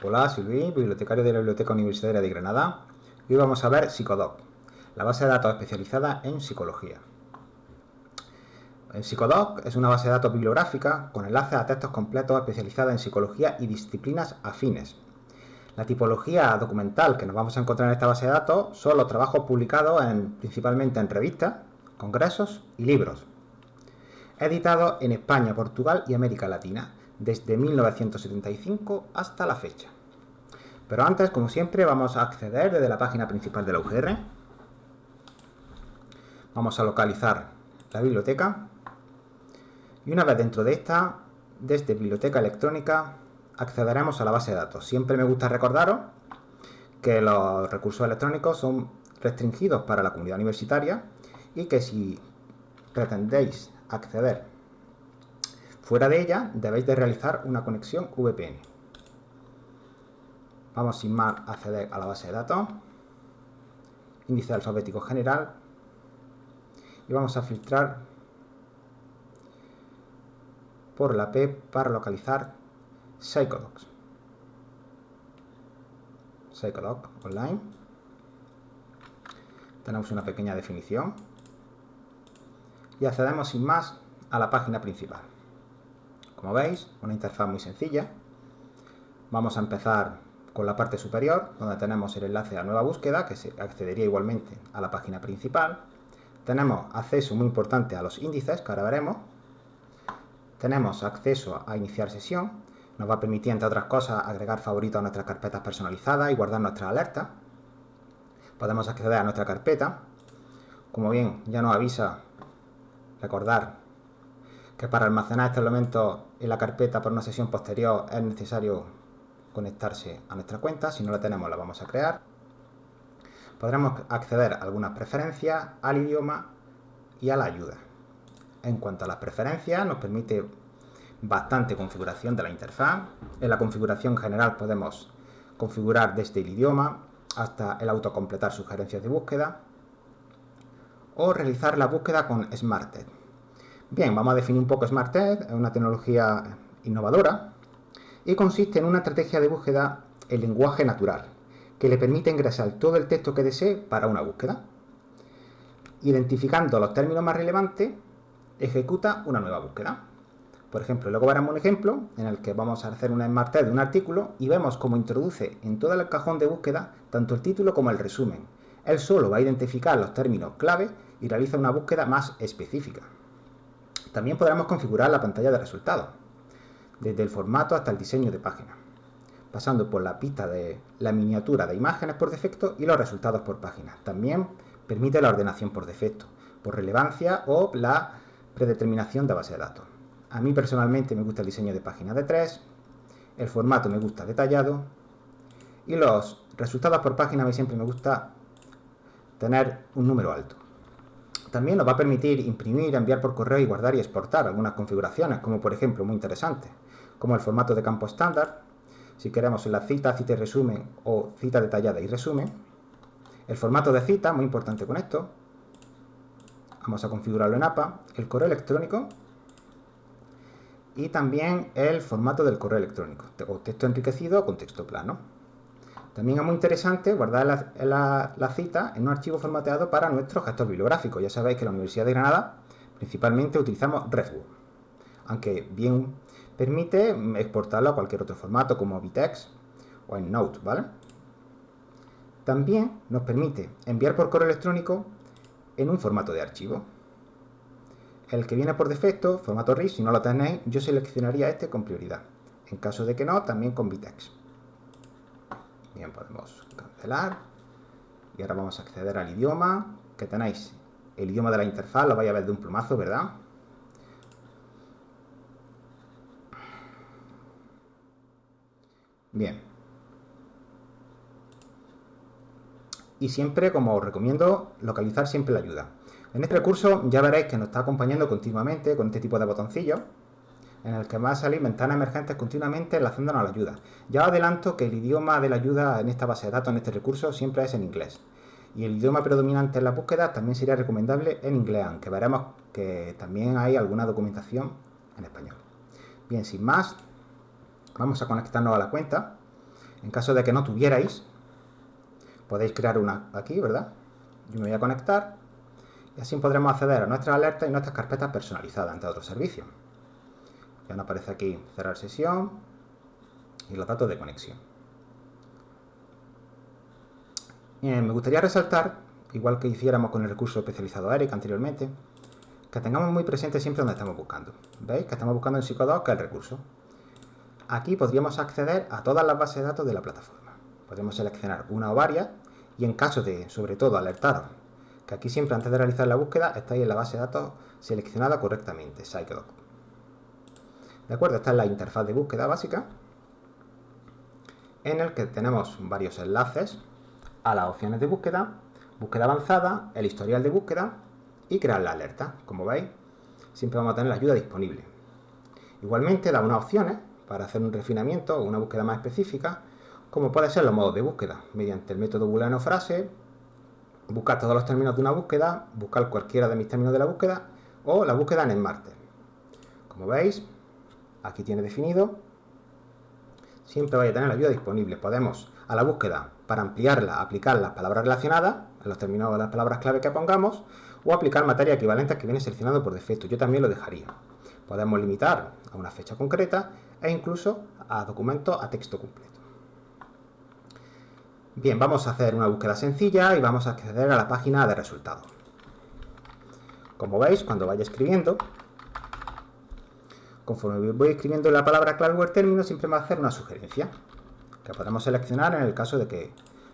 Hola, soy Luis, bibliotecario de la Biblioteca Universitaria de Granada, y hoy vamos a ver Psicodoc, la base de datos especializada en psicología. El Psicodoc es una base de datos bibliográfica con enlaces a textos completos especializada en psicología y disciplinas afines. La tipología documental que nos vamos a encontrar en esta base de datos son los trabajos publicados principalmente en revistas, congresos y libros, editados en España, Portugal y América Latina, desde 1975 hasta la fecha. Pero antes, como siempre, vamos a acceder desde la página principal de la UGR. Vamos a localizar la biblioteca. Y una vez dentro de esta, desde Biblioteca Electrónica, accederemos a la base de datos. Siempre me gusta recordaros que los recursos electrónicos son restringidos para la comunidad universitaria y que si pretendéis acceder fuera de ella, debéis de realizar una conexión VPN. Vamos sin más a acceder a la base de datos, índice alfabético general, y vamos a filtrar por la P para localizar Psicodoc online. Tenemos una pequeña definición y accedemos sin más a la página principal. Como veis, una interfaz muy sencilla. Vamos a empezar con la parte superior, donde tenemos el enlace a nueva búsqueda, que se accedería igualmente a la página principal. Tenemos acceso muy importante a los índices, que ahora veremos. Tenemos acceso a iniciar sesión. Nos va a permitir, entre otras cosas, agregar favoritos a nuestras carpetas personalizadas y guardar nuestras alertas. Podemos acceder a nuestra carpeta. Como bien ya nos avisa, recordar que para almacenar este elemento en la carpeta por una sesión posterior es necesario conectarse a nuestra cuenta. Si no la tenemos, la vamos a crear. Podremos acceder a algunas preferencias, al idioma y a la ayuda. En cuanto a las preferencias, nos permite bastante configuración de la interfaz. En la configuración general podemos configurar desde el idioma hasta el autocompletar sugerencias de búsqueda o realizar la búsqueda con SmartTed. Bien, vamos a definir un poco SmartTed. Es una tecnología innovadora y consiste en una estrategia de búsqueda en lenguaje natural que le permite ingresar todo el texto que desee para una búsqueda. Identificando los términos más relevantes, ejecuta una nueva búsqueda. Por ejemplo, luego veremos un ejemplo en el que vamos a hacer una SmartTed de un artículo y vemos cómo introduce en todo el cajón de búsqueda tanto el título como el resumen. Él solo va a identificar los términos clave y realiza una búsqueda más específica. También podremos configurar la pantalla de resultados, desde el formato hasta el diseño de página, pasando por la pista de la miniatura de imágenes por defecto y los resultados por página. También permite la ordenación por defecto, por relevancia o la predeterminación de base de datos. A mí personalmente me gusta el diseño de página de 3, el formato me gusta detallado y los resultados por página a mí siempre me gusta tener un número alto. También nos va a permitir imprimir, enviar por correo y guardar y exportar algunas configuraciones, como por ejemplo, muy interesante, como el formato de campo estándar, si queremos en la cita, cita y resumen o cita detallada y resumen. El formato de cita, muy importante con esto. Vamos a configurarlo en APA. El correo electrónico y también el formato del correo electrónico, o texto enriquecido o con texto plano. También es muy interesante guardar la cita en un archivo formateado para nuestro gestor bibliográfico. Ya sabéis que en la Universidad de Granada principalmente utilizamos Redwood, aunque bien permite exportarlo a cualquier otro formato como Vitex o en Note, ¿vale? También nos permite enviar por correo electrónico en un formato de archivo. El que viene por defecto, formato RIS, si no lo tenéis, yo seleccionaría este con prioridad. En caso de que no, también con Vitex. Bien, podemos cancelar. Y ahora vamos a acceder al idioma que tenéis. El idioma de la interfaz lo vais a ver de un plumazo, ¿verdad? Bien. Y siempre, como os recomiendo, localizar siempre la ayuda. En este recurso ya veréis que nos está acompañando continuamente con este tipo de botoncillos, en el que va a salir ventanas emergentes continuamente enlazándonos a la ayuda. Ya os adelanto que el idioma de la ayuda en esta base de datos, en este recurso, siempre es en inglés. Y el idioma predominante en la búsqueda también sería recomendable en inglés, aunque veremos que también hay alguna documentación en español. Bien, sin más, vamos a conectarnos a la cuenta. En caso de que no tuvierais, podéis crear una aquí, ¿verdad? Yo me voy a conectar y así podremos acceder a nuestras alertas y nuestras carpetas personalizadas entre otros servicios. Ya nos aparece aquí cerrar sesión y los datos de conexión. Me gustaría resaltar, igual que hiciéramos con el recurso especializado ERIC anteriormente, que tengamos muy presente siempre donde estamos buscando. ¿Veis? Que estamos buscando en Psycho2, que es el recurso. Aquí podríamos acceder a todas las bases de datos de la plataforma. Podemos seleccionar una o varias y en caso de, sobre todo, alertaros que aquí siempre antes de realizar la búsqueda estáis en la base de datos seleccionada correctamente, Psycho2. ¿De acuerdo? Esta es la interfaz de búsqueda básica en el que tenemos varios enlaces a las opciones de búsqueda, búsqueda avanzada, el historial de búsqueda y crear la alerta. Como veis, siempre vamos a tener la ayuda disponible. Igualmente, da unas opciones para hacer un refinamiento o una búsqueda más específica, como puede ser los modos de búsqueda, mediante el método booleano frase, buscar todos los términos de una búsqueda, buscar cualquiera de mis términos de la búsqueda o la búsqueda en Smarter. Como veis, aquí tiene definido, siempre vais a tener la ayuda disponible. Podemos a la búsqueda, para ampliarla, aplicar las palabras relacionadas, en los términos de las palabras clave que pongamos, o aplicar materia equivalente que viene seleccionado por defecto. Yo también lo dejaría. Podemos limitar a una fecha concreta e incluso a documentos a texto completo. Bien, vamos a hacer una búsqueda sencilla y vamos a acceder a la página de resultados. Como veis, cuando vaya escribiendo, conforme voy escribiendo la palabra clave o el término, siempre me va a hacer una sugerencia que podemos seleccionar en el caso de que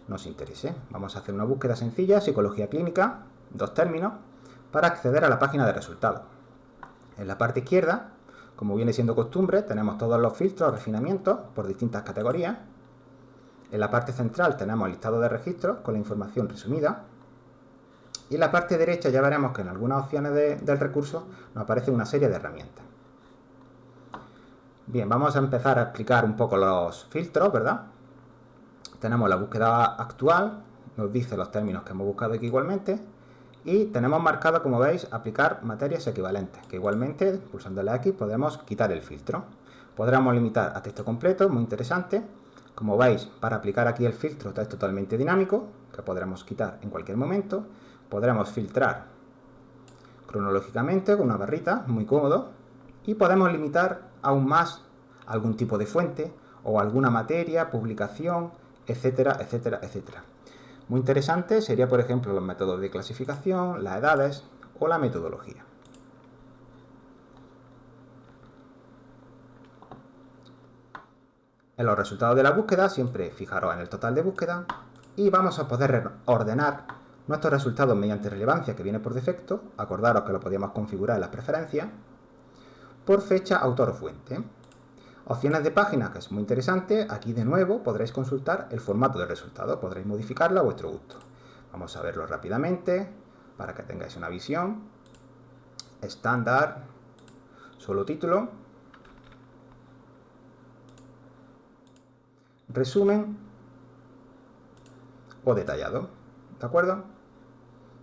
nos interese. Vamos a hacer una búsqueda sencilla, psicología clínica, 2 términos, para acceder a la página de resultados. En la parte izquierda, como viene siendo costumbre, tenemos todos los filtros o refinamientos por distintas categorías. En la parte central tenemos el listado de registros con la información resumida. Y en la parte derecha ya veremos que en algunas opciones del recurso nos aparece una serie de herramientas. Bien, vamos a empezar a explicar un poco los filtros, ¿verdad? Tenemos la búsqueda actual, nos dice los términos que hemos buscado aquí igualmente. Y tenemos marcado, como veis, aplicar materias equivalentes, que igualmente, pulsando la X, podemos quitar el filtro. Podremos limitar a texto completo, muy interesante. Como veis, para aplicar aquí el filtro es totalmente dinámico, que podremos quitar en cualquier momento. Podremos filtrar cronológicamente con una barrita, muy cómodo. Y podemos limitar aún más algún tipo de fuente o alguna materia, publicación, etcétera, etcétera, etcétera. Muy interesante sería, por ejemplo, los métodos de clasificación, las edades o la metodología. En los resultados de la búsqueda, siempre fijaros en el total de búsqueda y vamos a poder ordenar nuestros resultados mediante relevancia que viene por defecto. Acordaros que lo podíamos configurar en las preferencias por fecha, autor o fuente. Opciones de página, que es muy interesante. Aquí de nuevo podréis consultar el formato del resultado, podréis modificarlo a vuestro gusto. Vamos a verlo rápidamente para que tengáis una visión. Estándar, solo título, resumen o detallado, ¿de acuerdo?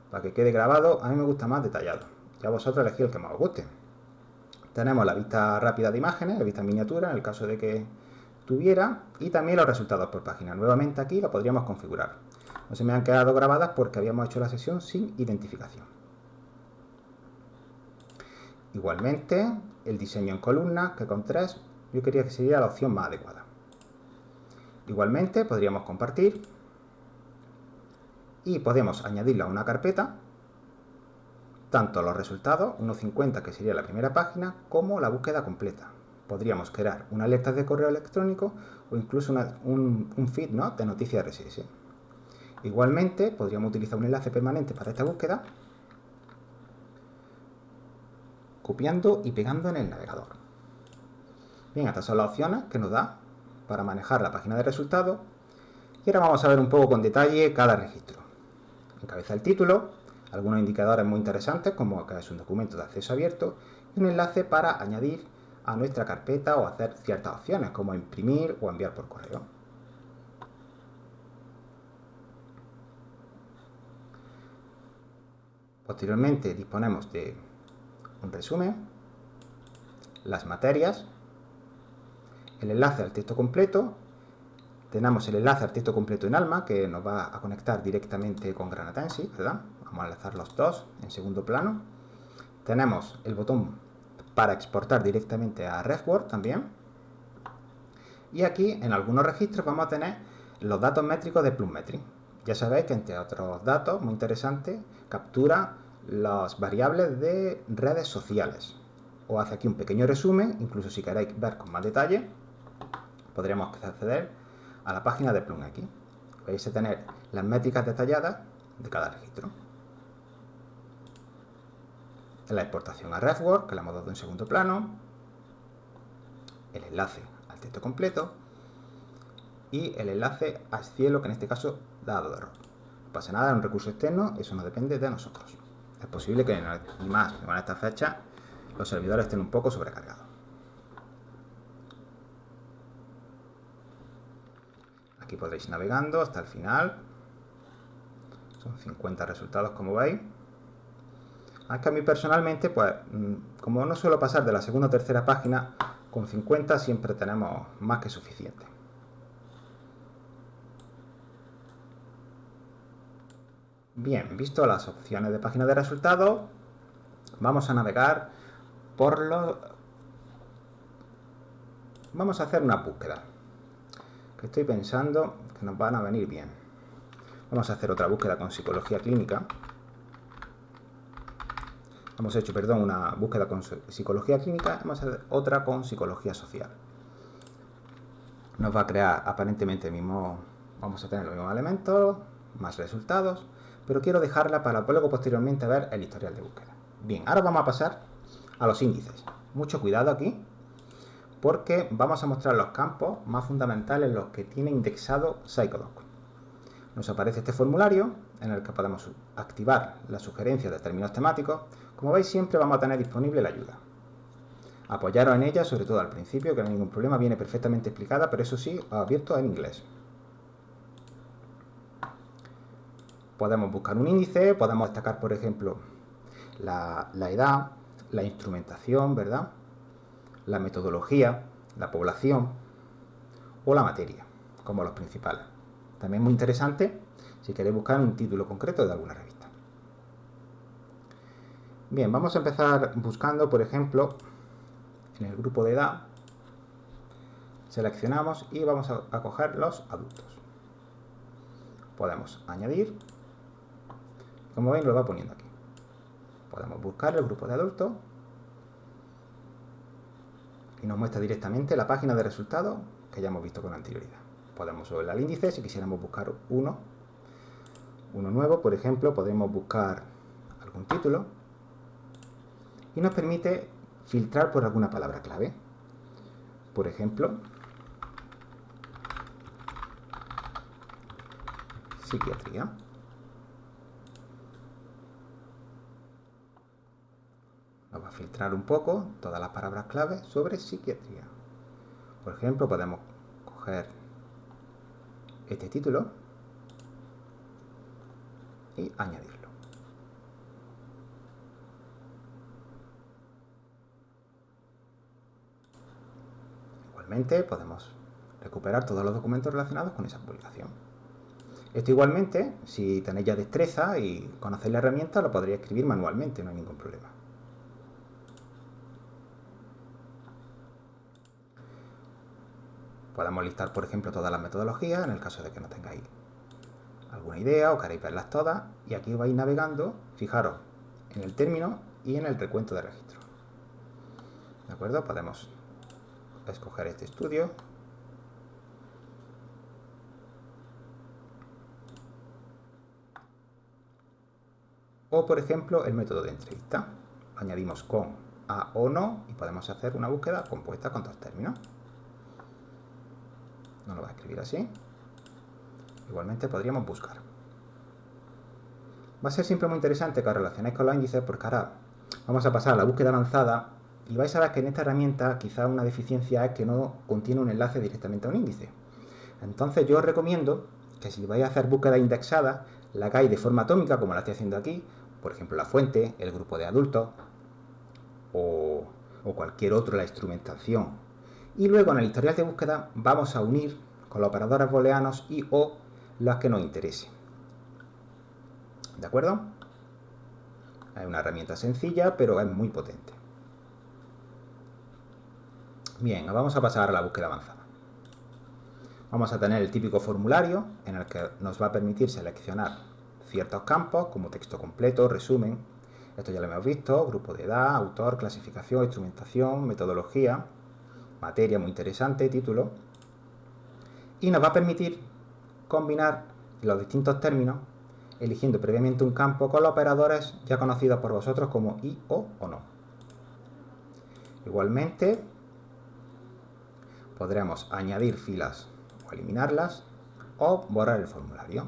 Para que quede grabado, a mí me gusta más detallado. Ya vosotros elegid el que más os guste. Tenemos la vista rápida de imágenes, la vista en miniatura, en el caso de que tuviera, y también los resultados por página. Nuevamente aquí lo podríamos configurar. No se me han quedado grabadas porque habíamos hecho la sesión sin identificación. Igualmente, el diseño en columnas, que con 3 yo quería que sería la opción más adecuada. Igualmente, podríamos compartir y podemos añadirlo a una carpeta, tanto los resultados, 1.50 que sería la primera página, como la búsqueda completa. Podríamos crear una alerta de correo electrónico o incluso un feed, ¿no?, de noticias RSS. Igualmente, podríamos utilizar un enlace permanente para esta búsqueda, copiando y pegando en el navegador. Bien, estas son las opciones que nos da para manejar la página de resultados. Y ahora vamos a ver un poco con detalle cada registro. Encabeza el título, algunos indicadores muy interesantes como que es un documento de acceso abierto y un enlace para añadir a nuestra carpeta o hacer ciertas opciones como imprimir o enviar por correo. Posteriormente disponemos de un resumen, las materias, el enlace al texto completo tenemos el enlace al texto completo en Alma, que nos va a conectar directamente con Granatensis, ¿verdad? Vamos a enlazar los dos en segundo plano. Tenemos el botón para exportar directamente a RefWorks también. Y aquí, en algunos registros, vamos a tener los datos métricos de Plummetry. Ya sabéis que, entre otros datos muy interesantes, captura las variables de redes sociales. Os hace aquí un pequeño resumen, incluso si queréis ver con más detalle, podríamos acceder a la página de PlumX. Vais a tener las métricas detalladas de cada registro. La exportación a RefWorks, que la hemos dado en segundo plano, el enlace al texto completo y el enlace a Cielo, que en este caso da dado error. No pasa nada, es un recurso externo, eso no depende de nosotros. Es posible que, y más en esta fecha, los servidores estén un poco sobrecargados. Aquí podréis ir navegando hasta el final. Son 50 resultados, como veis. Es que a mí personalmente, pues, como no suelo pasar de la segunda o tercera página, con 50 siempre tenemos más que suficiente. Bien, visto las opciones de página de resultados, vamos a navegar por los... Vamos a hacer una búsqueda, que estoy pensando que nos van a venir bien. Vamos a hacer otra búsqueda con psicología clínica. Hemos hecho, perdón, una búsqueda con psicología clínica, vamos a hacer otra con psicología social. Nos va a crear aparentemente el mismo, vamos a tener los mismos elementos, más resultados, pero quiero dejarla para luego posteriormente ver el historial de búsqueda. Bien, ahora vamos a pasar a los índices. Mucho cuidado aquí, porque vamos a mostrar los campos más fundamentales, los que tiene indexado Psychodoc. Nos aparece este formulario en el que podemos activar las sugerencias de términos temáticos. Como veis, siempre vamos a tener disponible la ayuda. Apoyaros en ella, sobre todo al principio, que no hay ningún problema, viene perfectamente explicada, pero eso sí, abierto en inglés. Podemos buscar un índice, podemos destacar, por ejemplo, la edad, la instrumentación, ¿verdad?, la metodología, la población o la materia, como los principales. También muy interesante si queréis buscar un título concreto de alguna revista. Bien, vamos a empezar buscando, por ejemplo, en el grupo de edad, seleccionamos y vamos a coger los adultos. Podemos añadir, como veis lo va poniendo aquí. Podemos buscar el grupo de adultos y nos muestra directamente la página de resultados que ya hemos visto con anterioridad. Podemos subir al índice si quisiéramos buscar uno nuevo, por ejemplo, podemos buscar algún título y nos permite filtrar por alguna palabra clave. Por ejemplo, psiquiatría. Nos va a filtrar un poco todas las palabras clave sobre psiquiatría. Por ejemplo, podemos coger este título y añadirlo. Igualmente podemos recuperar todos los documentos relacionados con esa publicación. Esto igualmente, si tenéis ya destreza y conocéis la herramienta, lo podréis escribir manualmente, no hay ningún problema. Podemos listar, por ejemplo, todas las metodologías, en el caso de que no tengáis alguna idea o queréis verlas todas, y aquí vais navegando, fijaros, en el término y en el recuento de registros. ¿De acuerdo? Podemos escoger este estudio. O, por ejemplo, el método de entrevista. Añadimos con a o no y podemos hacer una búsqueda compuesta con dos términos. No lo voy a escribir así. Igualmente podríamos buscar. Va a ser siempre muy interesante que os relacionéis con los índices, porque ahora vamos a pasar a la búsqueda avanzada y vais a ver que en esta herramienta quizá una deficiencia es que no contiene un enlace directamente a un índice. Entonces yo os recomiendo que si vais a hacer búsqueda indexada, la hagáis de forma atómica, como la estoy haciendo aquí, por ejemplo la fuente, el grupo de adultos o cualquier otro, la instrumentación. Y luego en el historial de búsqueda vamos a unir con los operadores booleanos y o las que nos interesen. ¿De acuerdo? Es una herramienta sencilla, pero es muy potente. Bien, vamos a pasar a la búsqueda avanzada. Vamos a tener el típico formulario en el que nos va a permitir seleccionar ciertos campos como texto completo, resumen. Esto ya lo hemos visto, grupo de edad, autor, clasificación, instrumentación, metodología, materia muy interesante, título. Y nos va a permitir combinar los distintos términos eligiendo previamente un campo con los operadores ya conocidos por vosotros como y, o no. Igualmente, podremos añadir filas o eliminarlas o borrar el formulario.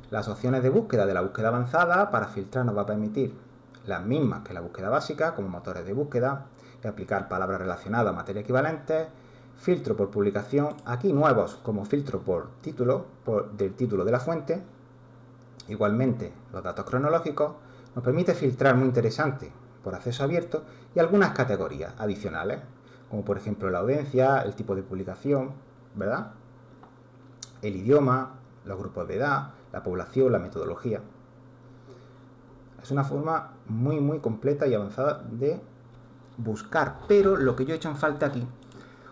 Las opciones de búsqueda de la búsqueda avanzada para filtrar nos va a permitir las mismas que la búsqueda básica, como motores de búsqueda, y aplicar palabras relacionadas a materia equivalente, filtro por publicación, aquí nuevos como filtro por título, del título de la fuente. Igualmente, los datos cronológicos nos permite filtrar muy interesante por acceso abierto y algunas categorías adicionales, como por ejemplo la audiencia, el tipo de publicación, ¿verdad? El idioma, los grupos de edad, la población, la metodología. Es una forma muy completa y avanzada de buscar, pero lo que yo he hecho en falta aquí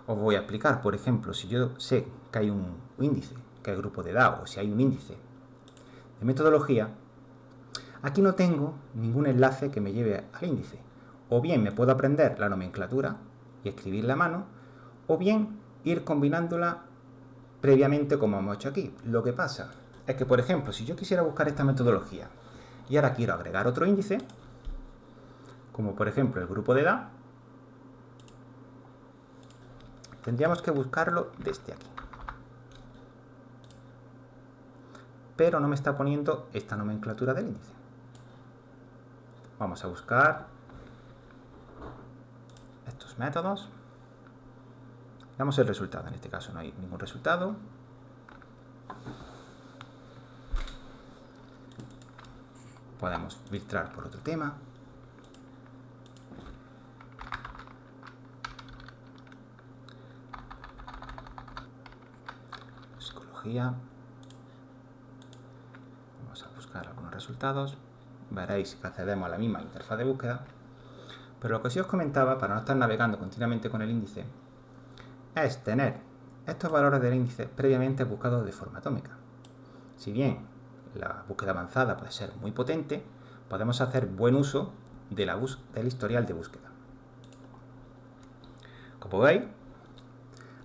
os voy a explicar. Por ejemplo, si yo sé que hay un índice, que es el grupo de edad, o si hay un índice de metodología, aquí no tengo ningún enlace que me lleve al índice. O bien me puedo aprender la nomenclatura y escribirla a mano, o bien ir combinándola previamente como hemos hecho aquí. Lo que pasa es que, por ejemplo, si yo quisiera buscar esta metodología y ahora quiero agregar otro índice, como por ejemplo el grupo de edad, tendríamos que buscarlo desde aquí. Pero no me está poniendo esta nomenclatura del índice. Vamos a buscar estos métodos. Damos el resultado. En este caso no hay ningún resultado. Podemos filtrar por otro tema. Psicología. Vamos a buscar algunos resultados. Veréis que accedemos a la misma interfaz de búsqueda. Pero lo que sí os comentaba, para no estar navegando continuamente con el índice, es tener estos valores del índice previamente buscados de forma atómica. Si bien la búsqueda avanzada puede ser muy potente, podemos hacer buen uso de del historial de búsqueda. Como veis,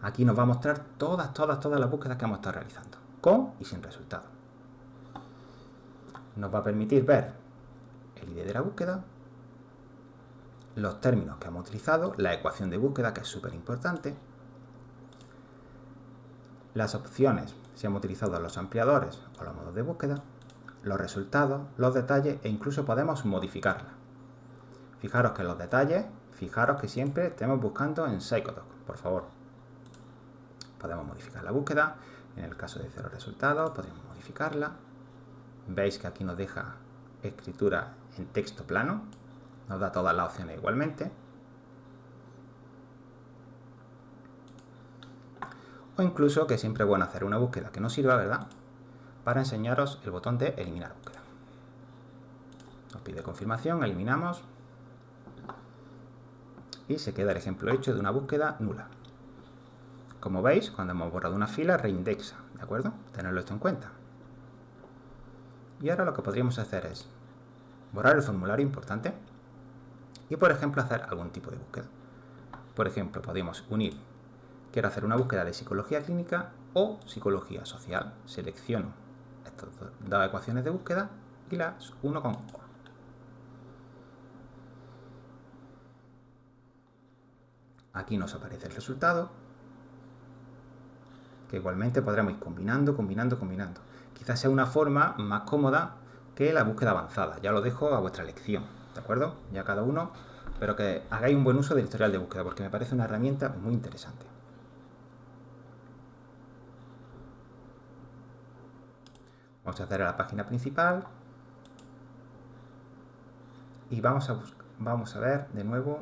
aquí nos va a mostrar todas las búsquedas que hemos estado realizando, con y sin resultado. Nos va a permitir ver el ID de la búsqueda, los términos que hemos utilizado, la ecuación de búsqueda, que es súper importante, las opciones, si hemos utilizado los ampliadores o los modos de búsqueda, los resultados, los detalles e incluso podemos modificarla. Fijaros que en los detalles, fijaros que siempre estemos buscando en Psychodoc, por favor. Podemos modificar la búsqueda, en el caso de 0 resultados podríamos modificarla. Veis que aquí nos deja escritura en texto plano, nos da todas las opciones igualmente. O incluso, que siempre es bueno hacer una búsqueda que no sirva, ¿verdad?, para enseñaros el botón de eliminar búsqueda. Nos pide confirmación, eliminamos y se queda el ejemplo hecho de una búsqueda nula. Como veis, cuando hemos borrado una fila, reindexa, ¿de acuerdo? Tenerlo esto en cuenta. Y ahora lo que podríamos hacer es borrar el formulario importante y, por ejemplo, hacer algún tipo de búsqueda. Por ejemplo, podemos unir, quiero hacer una búsqueda de psicología clínica o psicología social. Selecciono estas dos ecuaciones de búsqueda y las uno con OR. Aquí nos aparece el resultado, que igualmente podremos ir combinando. Quizás sea una forma más cómoda que la búsqueda avanzada. Ya lo dejo a vuestra elección, ¿de acuerdo? Ya cada uno, pero que hagáis un buen uso del historial de búsqueda, porque me parece una herramienta muy interesante. Vamos a acceder a la página principal y vamos a ver de nuevo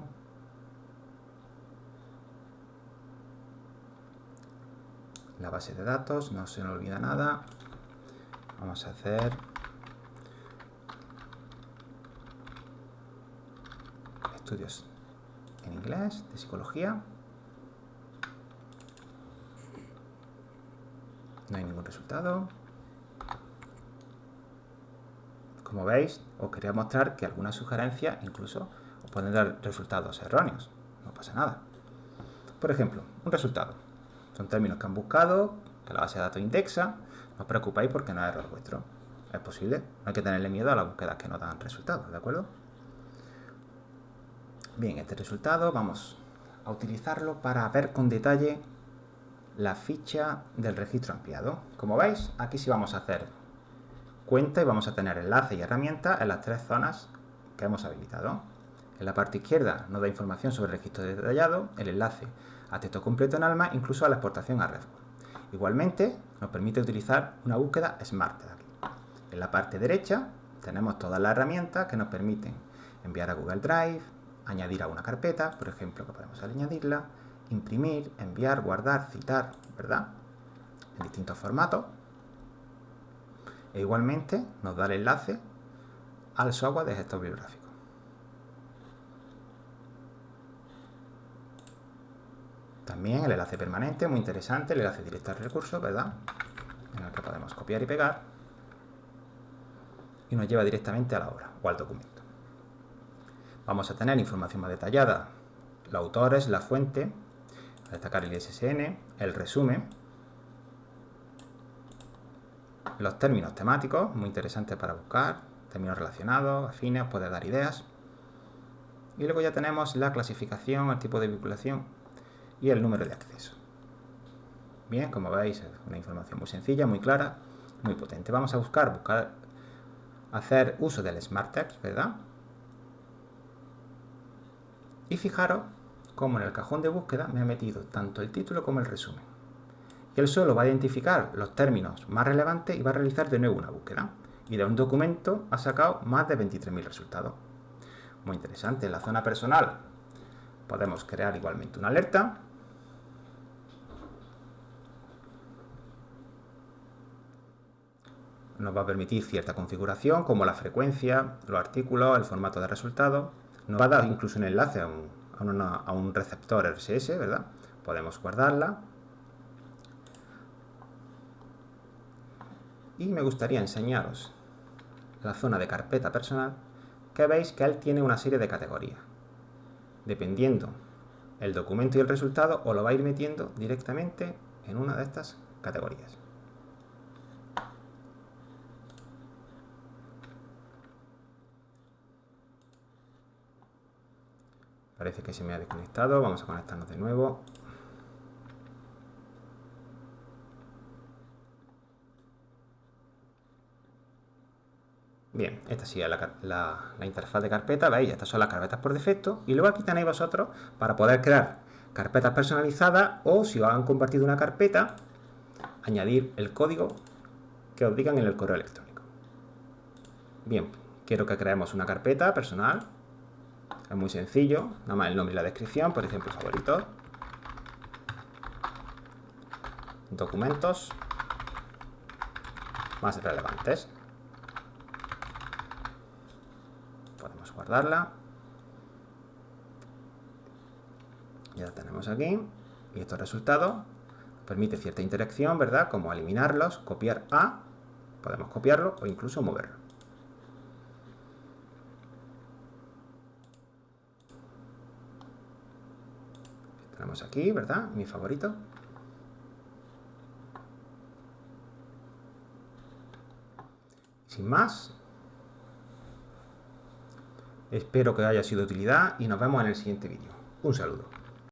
la base de datos, no se nos olvida nada. Vamos a hacer estudios en inglés, de psicología. No hay ningún resultado. Como veis, os quería mostrar que algunas sugerencias incluso os pueden dar resultados erróneos. No pasa nada. Por ejemplo, un resultado. Son términos que han buscado, que la base de datos indexa. No os preocupéis porque no es error vuestro. Es posible. No hay que tenerle miedo a las búsquedas que no dan resultados, ¿de acuerdo? Bien, este resultado vamos a utilizarlo para ver con detalle la ficha del registro ampliado. Como veis, aquí sí vamos a hacer cuenta y vamos a tener enlaces y herramientas en las tres zonas que hemos habilitado. En la parte izquierda nos da información sobre el registro detallado, el enlace a texto completo en ALMA, incluso a la exportación a REFWord. Igualmente, nos permite utilizar una búsqueda SMART. En la parte derecha tenemos todas las herramientas que nos permiten enviar a Google Drive, añadir a una carpeta, por ejemplo, que podemos añadirla, imprimir, enviar, guardar, citar, ¿verdad? En distintos formatos. E igualmente nos da el enlace al software de gestor bibliográfico. También el enlace permanente, muy interesante, el enlace directo al recurso, ¿verdad? En el que podemos copiar y pegar y nos lleva directamente a la obra o al documento. Vamos a tener información más detallada, los autores, la fuente, a destacar el ISSN, el resumen, los términos temáticos, muy interesantes para buscar, términos relacionados, afines, puede dar ideas. Y luego ya tenemos la clasificación, el tipo de vinculación y el número de acceso. Bien, como veis, es una información muy sencilla, muy clara, muy potente. Vamos a buscar hacer uso del Smart Text, ¿verdad? Y fijaros cómo en el cajón de búsqueda me ha metido tanto el título como el resumen. Y él solo va a identificar los términos más relevantes y va a realizar de nuevo una búsqueda. Y de un documento ha sacado más de 23.000 resultados. Muy interesante. En la zona personal podemos crear igualmente una alerta. Nos va a permitir cierta configuración como la frecuencia, los artículos, el formato de resultados. Nos va a dar incluso un enlace a un receptor RSS, ¿verdad? Podemos guardarla. Y me gustaría enseñaros la zona de carpeta personal, que veis que él tiene una serie de categorías. Dependiendo el documento y el resultado, os lo va a ir metiendo directamente en una de estas categorías. Parece que se me ha desconectado, vamos a conectarnos de nuevo. Bien, esta sí es la interfaz de carpeta, veis, estas son las carpetas por defecto. Y luego aquí tenéis vosotros para poder crear carpetas personalizadas o si os han compartido una carpeta, añadir el código que os digan en el correo electrónico. Bien, quiero que creemos una carpeta personal. Es muy sencillo, nada más el nombre y la descripción, por ejemplo, favoritos, documentos más relevantes. Podemos guardarla. Ya la tenemos aquí. Y estos resultados permite cierta interacción, ¿verdad? Como eliminarlos, copiar a, podemos copiarlo o incluso moverlo. Tenemos aquí, ¿verdad? Mi favorito. Sin más, espero que haya sido de utilidad y nos vemos en el siguiente vídeo. Un saludo.